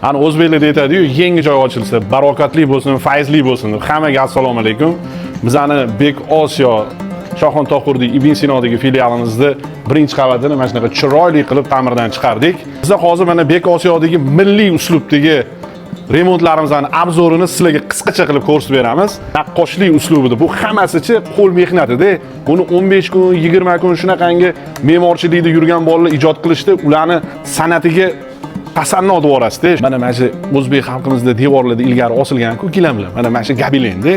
Ana o'zbeklarda aytadi-yu, yangi joy ochilsa, barokatli bo'lsin, fayzli bo'lsin. Hammaga assalomu alaykum. Bizani Bek Osiyo Shoxon Tohurdagi Ibn Sinodagi filialimizda birinchi qavatini mana shunaqa chiroyli qilib ta'mirdan chiqardik. Biz hozir mana Bek Osiyodagi milliy uslubdagi remontlarimizning obzorini sizlarga qisqacha qilib ko'rsatib beramiz. Naqqoshlik uslubida. Bu hammasichi qo'l mehnatida. Buni 15 kun, 20 kun shunaqangi me'morchilikda yurgan bolalar ijod qilishdi, ularni san'atiga tasanno devorasizda. Mana shu o'zbek xalqimizda devorlarda ilgari osilgan-ku gilamlar. Mana shu gabilenda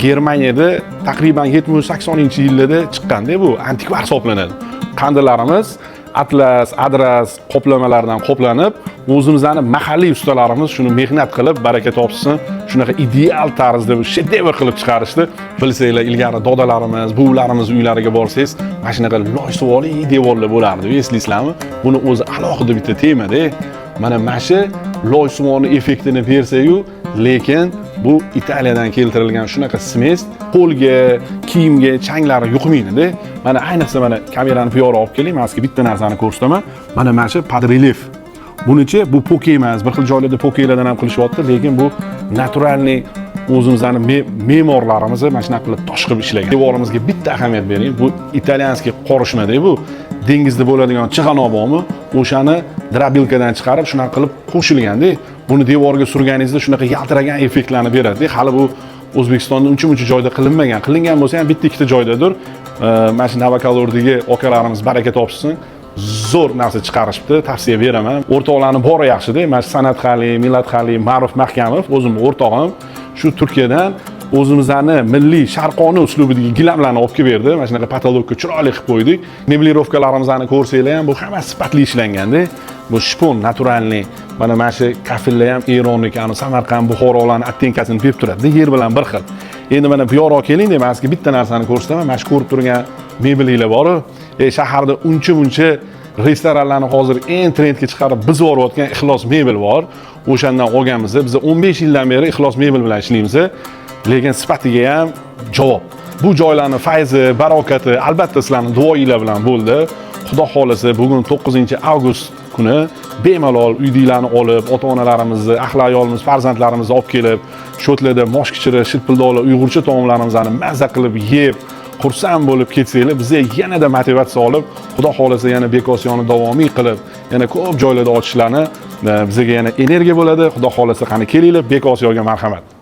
Germaniyada taqriban 70-80-yillarda chiqqanda bu antikvar hisoblanadi. Qandilarimiz atlas, adras qoplamalardan qoplanib, o'zimizning mahalliy ustalarimiz shuni mehnat qilib, baraka topsin, shunaqa ideal tarzda shedevr qilib chiqarishdi. Bilsanglar, ilgari dodalarimiz, buvlarimiz uylariga borsangiz, mana shunaqa loysuvoli devorlar bo'lardi, eslaysizlarmi? Buni o'zi alohida bitta temada. Mana shu loysuvoni effektini bersa-yu, lekin bu Italiyadan keltirilgan shunaqa smes qo'lga, kiyimga changlari yuqmaydi-da. Mana ayniqsa mana kamerani bu yoqqa olib keling, men sizga bitta narsani ko'rsataman. Mana shu padrelief. Bunichi bu poke emas, bir xil joylarda pokelardan ham qilishyapti, lekin bu naturalniy o'zimizning me'morlarimiz mana shunaqa qilib tosh qilib ishlagan. Devorimizga bitta ahamiyat bering. Bu italyanskiy qorishmada bu dengizda bo'ladigan chig'anoq bormi? O'shani drabilkadan chiqarib shunaqa qilib qo'shilganda, buni devorga surganingizda shunaqa yaltiragan effektlarni beradi. Hali bu O'zbekistonda uncha joyda qilinmagan. Qilingan bo'lsa ham bitta-ikkita joydadir. Mana shu Navakalordagi okalarimiz baraka topsin. Zo'r narsa chiqarishibdi, tavsiya beraman. O'rtoqlarning bori yaxshi-da. Mana shu San'at Xali, Millat Xali, Ma'ruf Mahkamov, o'zimning o'rtog'im shu Turkiyadan o'zimizning milliy sharqona uslubidagi gilamlarni olib kelib berdi. Mana shunaqa patologga chiroyli qilib qo'ydik. Mebelirovkalarimizni ko'rsanglar ham bu hammasi sifatli ishlanganda. Bu shpon naturalniy. Mana shu kafillar ham Eronniki, Samarqand, Buxorolarning attenkasini berib turadi. Yer bilan bir xil. Endi mana bu yoqqa keling deb, men sizga bitta narsani ko'rsataman. Mana shu ko'rib turgan mebellar bor. Shaharda uncha restoranlarni hozir eng trendga chiqarib biz borayotgan Ixlos mebel bor. O'shandan olganmiz. Biz 15 yildan beri Ixlos mebel bilan ishlaymiz. Lekin sifatiga ham javob. Bu joylarning fayzi, barokati albatta sizlarning duoinglar bilan bo'ldi. Xudo xolasa bugun 9-avgust kuni bemalol uydagilarni olib, ota-onalarimizni, ahli ayolimiz, farzandlarimizni olib kelib, sho'tlarda moshkichiri, shilpildoqli uyg'urcha taomlarimizni mazza qilib yeb, xursand bo'lib ketsanglar, bizga yanada motivatsiya olib, Xudo xolasa yana Bek Osiyoni davomiy qilib, yana ko'p joylarda ochishlarni bizga yana energiya bo'ladi. Xudo xolasa qani kelinglar, Bek Osiyoga marhamat.